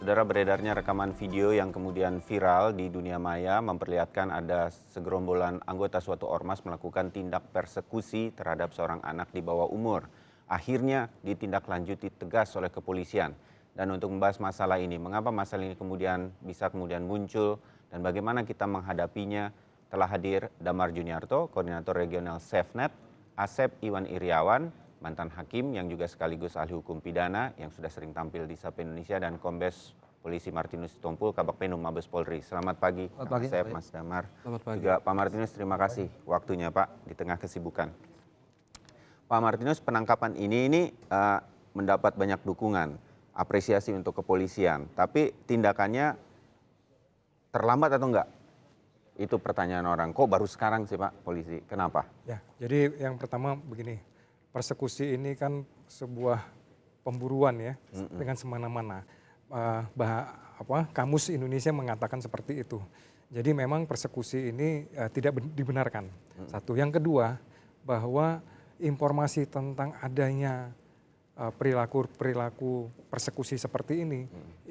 Saudara, beredarnya rekaman video yang kemudian viral di dunia maya memperlihatkan ada segerombolan anggota suatu ormas melakukan tindak persekusi terhadap seorang anak di bawah umur. Akhirnya ditindaklanjuti tegas oleh kepolisian. Dan untuk membahas masalah ini, mengapa masalah ini bisa muncul dan bagaimana kita menghadapinya, telah hadir Damar Juniarto, Koordinator Regional SafeNet, Asep Iwan Iriawan, mantan hakim yang juga sekaligus ahli hukum pidana yang sudah sering tampil di Sapa Indonesia, dan Kombes Polisi Martinus Sitompul, Kabak Penum Mabes Polri. Selamat pagi, Kang Asep, Mas Damar. Selamat pagi. Juga Pak Martinus, terima kasih waktunya Pak di tengah kesibukan. Pak Martinus, penangkapan ini mendapat banyak dukungan, apresiasi untuk kepolisian, tapi tindakannya terlambat atau enggak? Itu pertanyaan orang. Kok baru sekarang sih Pak polisi? Kenapa? Ya, jadi yang pertama begini, persekusi ini kan sebuah pemburuan ya, dengan semena-mena. Kamus Indonesia mengatakan seperti itu. Jadi memang persekusi ini tidak dibenarkan. Satu. Yang kedua, bahwa informasi tentang adanya perilaku persekusi seperti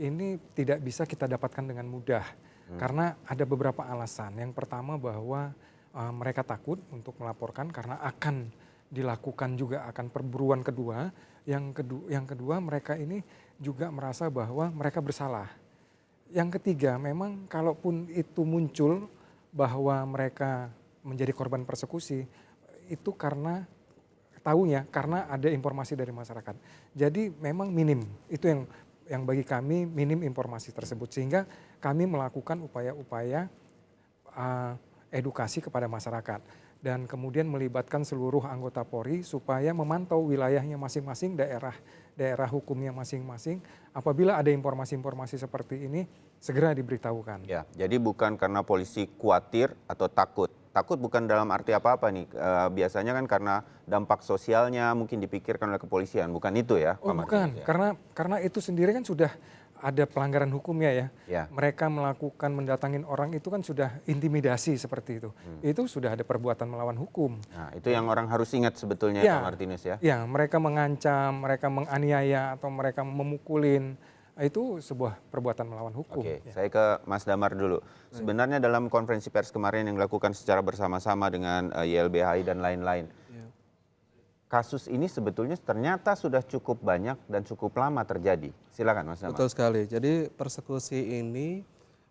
ini tidak bisa kita dapatkan dengan mudah. Karena ada beberapa alasan. Yang pertama bahwa mereka takut untuk melaporkan karena akan dilakukan juga akan perburuan kedua. Yang kedua mereka ini juga merasa bahwa mereka bersalah. Yang ketiga, memang kalaupun itu muncul bahwa mereka menjadi korban persekusi, itu karena ada informasi dari masyarakat. Jadi memang minim, itu yang bagi kami minim informasi tersebut, sehingga kami melakukan upaya-upaya edukasi kepada masyarakat dan kemudian melibatkan seluruh anggota Polri supaya memantau wilayahnya masing-masing, daerah hukumnya masing-masing. Apabila ada informasi-informasi seperti ini, segera diberitahukan. Ya, jadi bukan karena polisi khawatir atau takut. Takut bukan dalam arti apa-apa nih. Biasanya kan karena dampak sosialnya mungkin dipikirkan oleh kepolisian, bukan itu ya? Oh bukan, ya. Karena itu sendiri kan sudah ada pelanggaran hukumnya ya. Mereka melakukan mendatangin orang itu kan sudah intimidasi seperti itu. Itu sudah ada perbuatan melawan hukum. Nah, itu yang orang harus ingat sebetulnya Pak Martinus ya. Ya, mereka mengancam, mereka menganiaya atau mereka memukulin. Itu sebuah perbuatan melawan hukum. Oke, saya ke Mas Damar dulu. Sebenarnya dalam konferensi pers kemarin yang dilakukan secara bersama-sama dengan YLBHI dan lain-lain, kasus ini sebetulnya ternyata sudah cukup banyak dan cukup lama terjadi. Silakan Mas Damar. Betul sekali. Jadi persekusi ini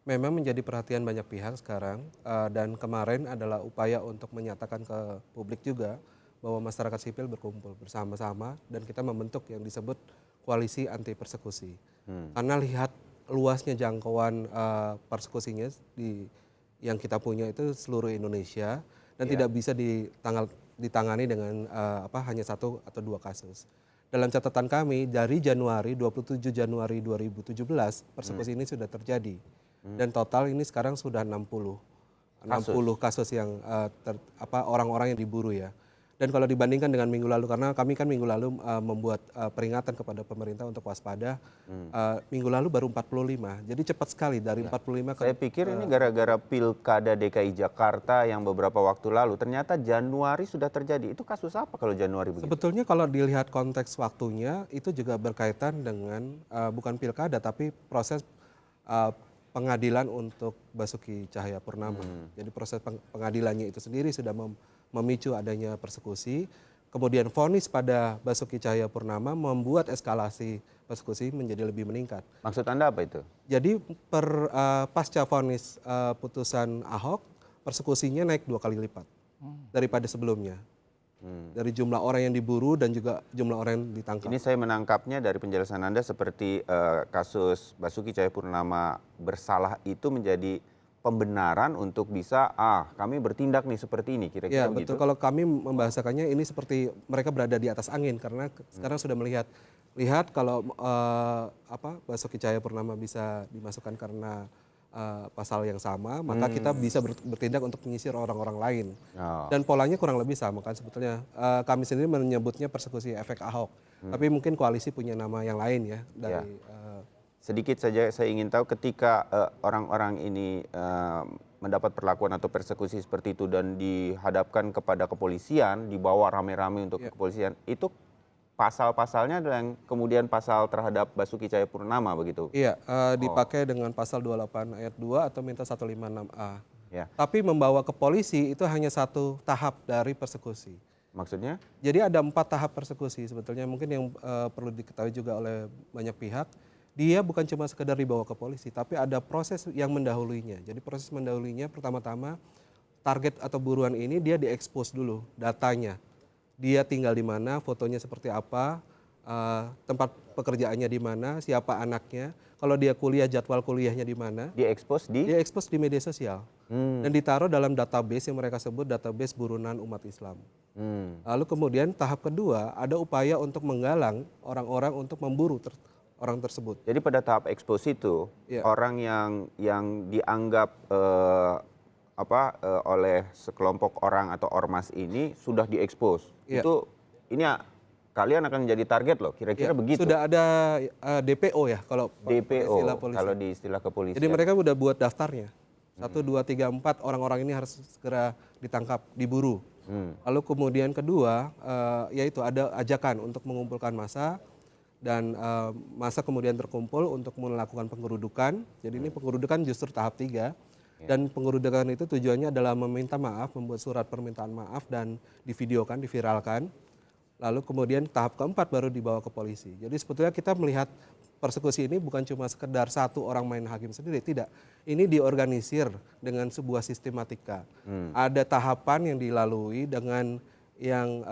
memang menjadi perhatian banyak pihak sekarang, dan kemarin adalah upaya untuk menyatakan ke publik juga bahwa masyarakat sipil berkumpul bersama-sama dan kita membentuk yang disebut koalisi anti persekusi. Karena lihat luasnya jangkauan persekusinya yang kita punya itu seluruh Indonesia dan tidak bisa ditangani dengan hanya 1 atau 2 kasus. Dalam catatan kami dari 27 Januari 2017 persekusi ini sudah terjadi dan total ini sekarang sudah 60 kasus yang orang-orang yang diburu ya. Dan kalau dibandingkan dengan minggu lalu, karena kami kan minggu lalu membuat peringatan kepada pemerintah untuk waspada, minggu lalu baru 45, jadi cepat sekali dari 45 ke... Saya pikir ini gara-gara Pilkada DKI Jakarta yang beberapa waktu lalu, ternyata Januari sudah terjadi. Itu kasus apa kalau Januari begitu? Sebetulnya kalau dilihat konteks waktunya, itu juga berkaitan dengan bukan Pilkada, tapi proses pengadilan untuk Basuki Cahayapurnama. Jadi proses pengadilannya itu sendiri sudah memicu adanya persekusi. Kemudian vonis pada Basuki Cahayapurnama membuat eskalasi persekusi menjadi lebih meningkat. Maksud Anda apa itu? Jadi pasca vonis putusan Ahok, persekusinya naik 2 kali lipat daripada sebelumnya. Dari jumlah orang yang diburu dan juga jumlah orang yang ditangkap. Ini saya menangkapnya dari penjelasan Anda seperti kasus Basuki Cahayapurnama bersalah itu menjadi pembenaran untuk bisa kami bertindak nih seperti ini, kira-kira begitu. Betul. Kalau kami membahasakannya ini seperti mereka berada di atas angin karena sekarang sudah lihat kalau Basuki Cahayapurnama bisa dimasukkan karena pasal yang sama, maka kita bisa bertindak untuk menyisir orang-orang lain. Dan polanya kurang lebih sama kan sebetulnya. Kami sendiri menyebutnya persekusi efek Ahok, tapi mungkin koalisi punya nama yang lain ya dari sedikit saja saya ingin tahu ketika orang-orang ini mendapat perlakuan atau persekusi seperti itu dan dihadapkan kepada kepolisian, dibawa rame-rame untuk kepolisian, itu pasal-pasalnya adalah yang kemudian pasal terhadap Basuki Cahayapurnama begitu. Iya, dipakai dengan pasal 28 ayat 2 atau minta 156A. Ya, Tapi membawa ke polisi itu hanya satu tahap dari persekusi. maksudnya? Jadi ada 4 tahap persekusi sebetulnya mungkin yang perlu diketahui juga oleh banyak pihak. Dia bukan cuma sekedar dibawa ke polisi, tapi ada proses yang mendahulunya. Jadi proses mendahulunya pertama-tama target atau buruan ini dia diekspos dulu datanya. Dia tinggal di mana, fotonya seperti apa, tempat pekerjaannya di mana, siapa anaknya, kalau dia kuliah jadwal kuliahnya di mana. Diekspos di? Dia ekspos di media sosial dan ditaruh dalam database yang mereka sebut database buronan umat Islam. Lalu kemudian tahap kedua ada upaya untuk menggalang orang-orang untuk memburu orang tersebut. Jadi pada tahap ekspos itu Iya. orang yang dianggap oleh sekelompok orang atau ormas ini sudah diekspos. Iya. Itu ini kalian akan menjadi target loh, kira-kira Ya, begitu. sudah ada DPO ya kalau DPO istilah polisi. kalau di istilah kepolisian. Jadi mereka udah buat daftarnya. 1, 2, 3, 4 orang-orang ini harus segera ditangkap, diburu. Lalu kemudian kedua yaitu ada ajakan untuk mengumpulkan massa dan massa kemudian terkumpul untuk melakukan penggerudukan. Jadi ini penggerudukan justru tahap 3. Dan penggerudukan itu tujuannya adalah meminta maaf, membuat surat permintaan maaf dan divideokan, diviralkan. Lalu kemudian tahap keempat baru dibawa ke polisi. Jadi sebetulnya kita melihat persekusi ini bukan cuma sekedar satu orang main hakim sendiri, tidak. Ini diorganisir dengan sebuah sistematika. Ada tahapan yang dilalui dengan yang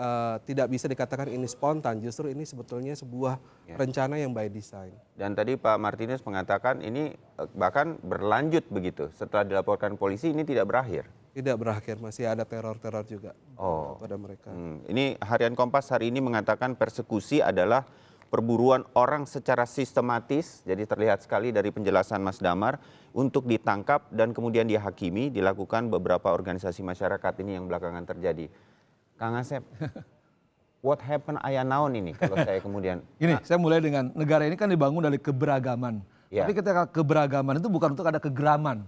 tidak bisa dikatakan ini spontan, justru ini sebetulnya sebuah rencana yang by design. Dan tadi Pak Martinus mengatakan ini bahkan berlanjut begitu. Setelah dilaporkan polisi ini tidak berakhir. Tidak berakhir, masih ada teror-teror juga pada mereka. Ini Harian Kompas hari ini mengatakan persekusi adalah perburuan orang secara sistematis, jadi terlihat sekali dari penjelasan Mas Damar, untuk ditangkap dan kemudian dihakimi, dilakukan beberapa organisasi masyarakat ini yang belakangan terjadi. Kang Asep, what happened ayah naon ini kalau saya kemudian... Gini, saya mulai dengan negara ini kan dibangun dari keberagaman. Ya. Tapi ketika keberagaman itu bukan untuk ada kegeraman.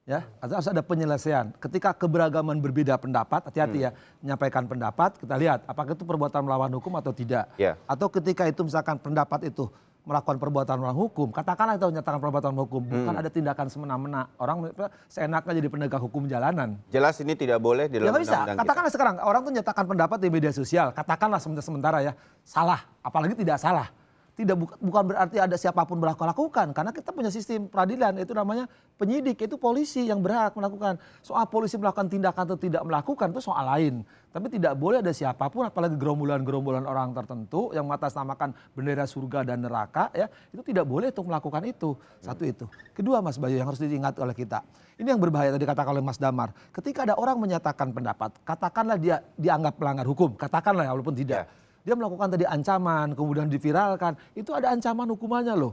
Ya, harus ada penyelesaian. Ketika keberagaman berbeda pendapat, hati-hati ya, menyampaikan pendapat, kita lihat apakah itu perbuatan melawan hukum atau tidak. Ya. Atau ketika itu misalkan pendapat itu melakukan perbuatan melawan hukum, katakanlah itu menyatakan perbuatan melawan hukum, bukan ada tindakan semena-mena. Orang seenaknya jadi penegak hukum jalanan. Jelas ini tidak boleh di Ya dalam nggak bisa, undang-undang kita. katakanlah sekarang orang tuh nyatakan pendapat di media sosial, katakanlah sementara ya, salah, apalagi tidak salah. Bukan berarti ada siapapun berhak melakukan, karena kita punya sistem peradilan, itu namanya penyidik, itu polisi yang berhak melakukan. Soal polisi melakukan tindakan atau tidak melakukan itu soal lain. Tapi tidak boleh ada siapapun, apalagi gerombolan-gerombolan orang tertentu yang mengatasnamakan bendera surga dan neraka, ya itu tidak boleh untuk melakukan itu. Satu itu. Kedua Mas Bayu yang harus diingat oleh kita. Ini yang berbahaya tadi dikatakan oleh Mas Damar. Ketika ada orang menyatakan pendapat, katakanlah dia dianggap melanggar hukum, katakanlah ya walaupun tidak. Dia melakukan tadi ancaman, kemudian diviralkan, itu ada ancaman hukumannya loh.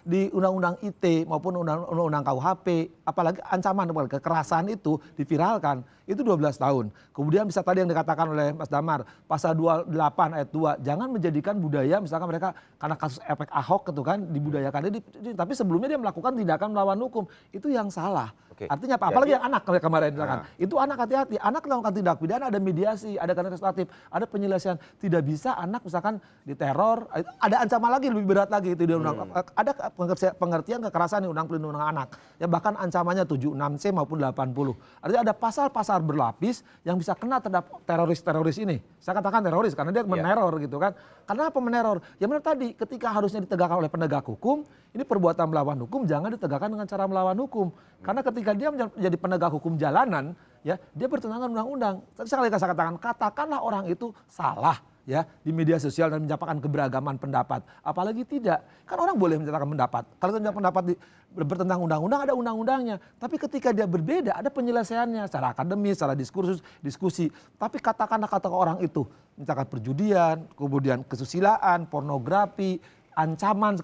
Di Undang-Undang ITE maupun Undang-Undang KUHP, apalagi ancaman kekerasan itu diviralkan, itu 12 tahun. Kemudian bisa tadi yang dikatakan oleh Mas Damar, pasal 28 ayat 2, jangan menjadikan budaya, misalkan mereka karena kasus efek Ahok itu kan, dibudayakan. Tapi sebelumnya dia melakukan tindakan melawan hukum, itu yang salah. Oke. Artinya apa? Apalagi yang anak kemarin misalkan. Itu anak hati-hati, anak melakukan tindak pidana, ada mediasi, ada legislatif, ada penyelesaian. Tidak bisa anak misalkan diteror, ada ancaman lagi lebih berat lagi itu di undang. Ada pengertian kekerasan di Undang Perlindungan Anak. Ya bahkan ancamannya 76C maupun 80. Artinya ada pasal-pasal berlapis yang bisa kena terhadap teroris-teroris ini. Saya katakan teroris karena dia meneror gitu kan. Karena apa meneror? Ya benar tadi, ketika harusnya ditegakkan oleh penegak hukum, ini perbuatan melawan hukum jangan ditegakkan dengan cara melawan hukum. Karena ketika dia menjadi penegak hukum jalanan, ya dia bertentangan undang-undang. Tadi saya katakan, katakanlah orang itu salah ya di media sosial dan menyampaikan keberagaman pendapat. Apalagi tidak, kan orang boleh menyatakan pendapat. Kalau menyatakan pendapat bertentang undang-undang ada undang-undangnya. Tapi ketika dia berbeda ada penyelesaiannya secara akademis, secara diskusi. Tapi katakanlah kata orang itu misalkan perjudian, kemudian kesusilaan, pornografi, ancaman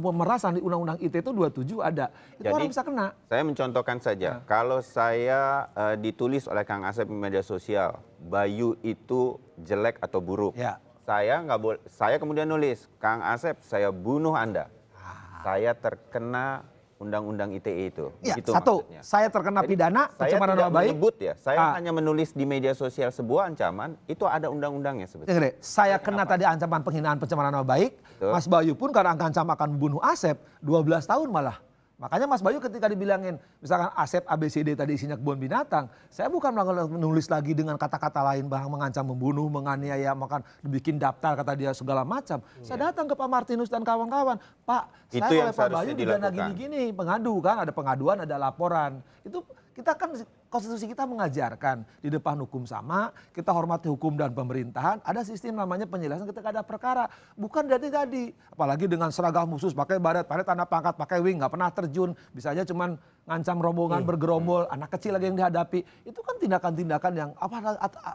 pemerasan di Undang-Undang ITE itu 27 ada. Itu Jadi, orang bisa kena. Saya mencontohkan saja, kalau saya ditulis oleh Kang Asep di media sosial, Bayu itu jelek atau buruk. Ya. Saya nggak boleh. Saya kemudian nulis, Kang Asep, saya bunuh Anda. Saya terkena Undang-Undang ITE itu. Ya, Begitu satu, maksudnya. saya terkena Jadi, pidana saya pencemaran tidak nama baik. menyebut ya, saya Ah. hanya menulis di media sosial sebuah ancaman, itu ada undang-undangnya sebetulnya. Dengar deh, saya kena tadi ancaman penghinaan pencemaran nama baik. Betul. Mas Bayu pun karena ancam akan membunuh Asep 12 tahun malah. Makanya Mas Bayu ketika dibilangin misalkan Asep ABCD tadi isinya kebun binatang, saya bukan menulis lagi dengan kata-kata lain bahwa mengancam membunuh, menganiaya, makan bikin daftar kata dia segala macam. Saya datang ke Pak Martinus dan kawan-kawan, Pak, Itu saya yang oleh Pak seharusnya Bayu didana dilakukan. gini-gini, pengadu kan, ada pengaduan, ada laporan. Itu kita kan konstitusi kita mengajarkan di depan hukum sama, kita hormati hukum dan pemerintahan, ada sistem namanya penjelasan ketika ada perkara. Bukan jadi-jadi, apalagi dengan seragam khusus, pakai baret, tanda pangkat, pakai wing, nggak pernah terjun, bisa aja cuman ngancam rombongan bergerombol, anak kecil lagi yang dihadapi. Itu kan tindakan-tindakan yang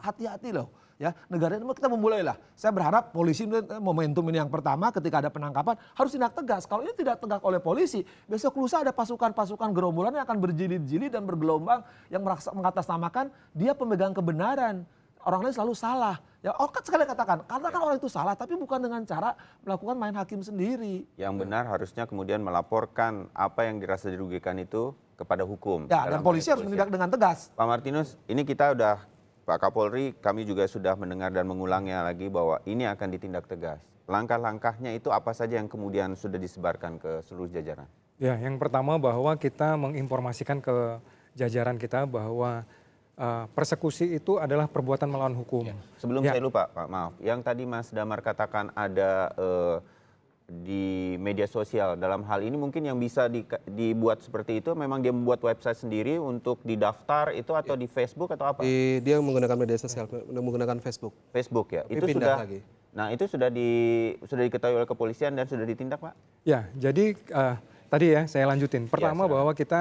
hati-hati loh. Ya, negara ini kita memulailah. Saya berharap polisi momentum ini yang pertama ketika ada penangkapan harus tindak tegas. Kalau ini tidak tegak oleh polisi, besok lusa ada pasukan-pasukan gerombolan yang akan berjilid-jilid dan bergelombang yang mengatasnamakan dia pemegang kebenaran. Orang lain selalu salah. Ya, kan sekali katakan, karena kan orang itu salah tapi bukan dengan cara melakukan main hakim sendiri. Yang benar harusnya kemudian melaporkan apa yang dirasa dirugikan itu kepada hukum. Ya, dan dalam polisi hal harus kepolisian. menindak dengan tegas. Pak Martinus, ini kita udah, Pak Kapolri, kami juga sudah mendengar dan mengulangnya lagi bahwa ini akan ditindak tegas. Langkah-langkahnya itu apa saja yang kemudian sudah disebarkan ke seluruh jajaran? Ya, yang pertama bahwa kita menginformasikan ke jajaran kita bahwa persekusi itu adalah perbuatan melawan hukum. Sebelum Ya. saya lupa, Pak, maaf. Yang tadi Mas Damar katakan ada di media sosial, dalam hal ini mungkin yang bisa dibuat seperti itu memang dia membuat website sendiri untuk didaftar itu atau di Facebook atau apa? Dia menggunakan media sosial, menggunakan Facebook. Facebook ya. Tapi Itu pindah sudah. lagi. Nah, itu sudah diketahui oleh kepolisian dan sudah ditindak, Pak? Ya, jadi tadi ya saya lanjutin. Pertama silakan. bahwa kita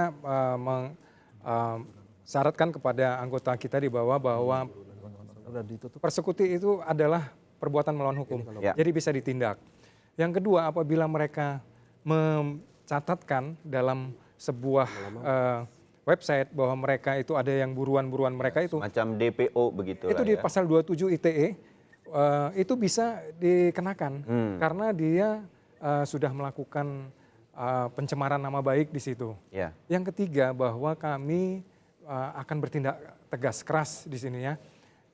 syaratkan kepada anggota kita di bawah bahwa Sudah ditutup. persekusi itu adalah perbuatan melawan hukum. Ya. Jadi bisa ditindak. Yang kedua, apabila mereka mencatatkan dalam sebuah website bahwa mereka itu ada yang buruan-buruan mereka itu, Macam DPO begitu itu lah di ya. pasal 27 ITE itu bisa dikenakan karena dia sudah melakukan pencemaran nama baik di situ. Ya. Yang ketiga bahwa kami akan bertindak tegas keras di sini ya.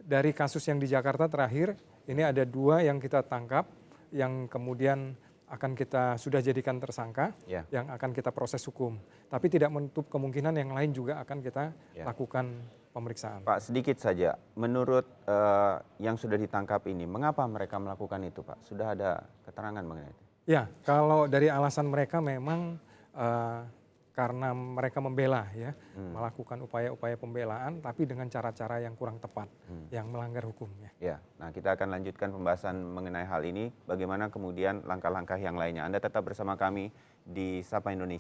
Dari kasus yang di Jakarta terakhir, ini ada 2 yang kita tangkap, yang kemudian akan kita sudah jadikan tersangka, Ya. yang akan kita proses hukum. Tapi tidak menutup kemungkinan yang lain juga akan kita Ya. lakukan pemeriksaan. Pak, sedikit saja. Menurut yang sudah ditangkap ini, mengapa mereka melakukan itu, Pak? Sudah ada keterangan mengenai itu? Ya, kalau dari alasan mereka memang karena mereka membela ya, melakukan upaya-upaya pembelaan, tapi dengan cara-cara yang kurang tepat, yang melanggar hukumnya. Ya, nah kita akan lanjutkan pembahasan mengenai hal ini. Bagaimana kemudian langkah-langkah yang lainnya. Anda tetap bersama kami di Sapa Indonesia.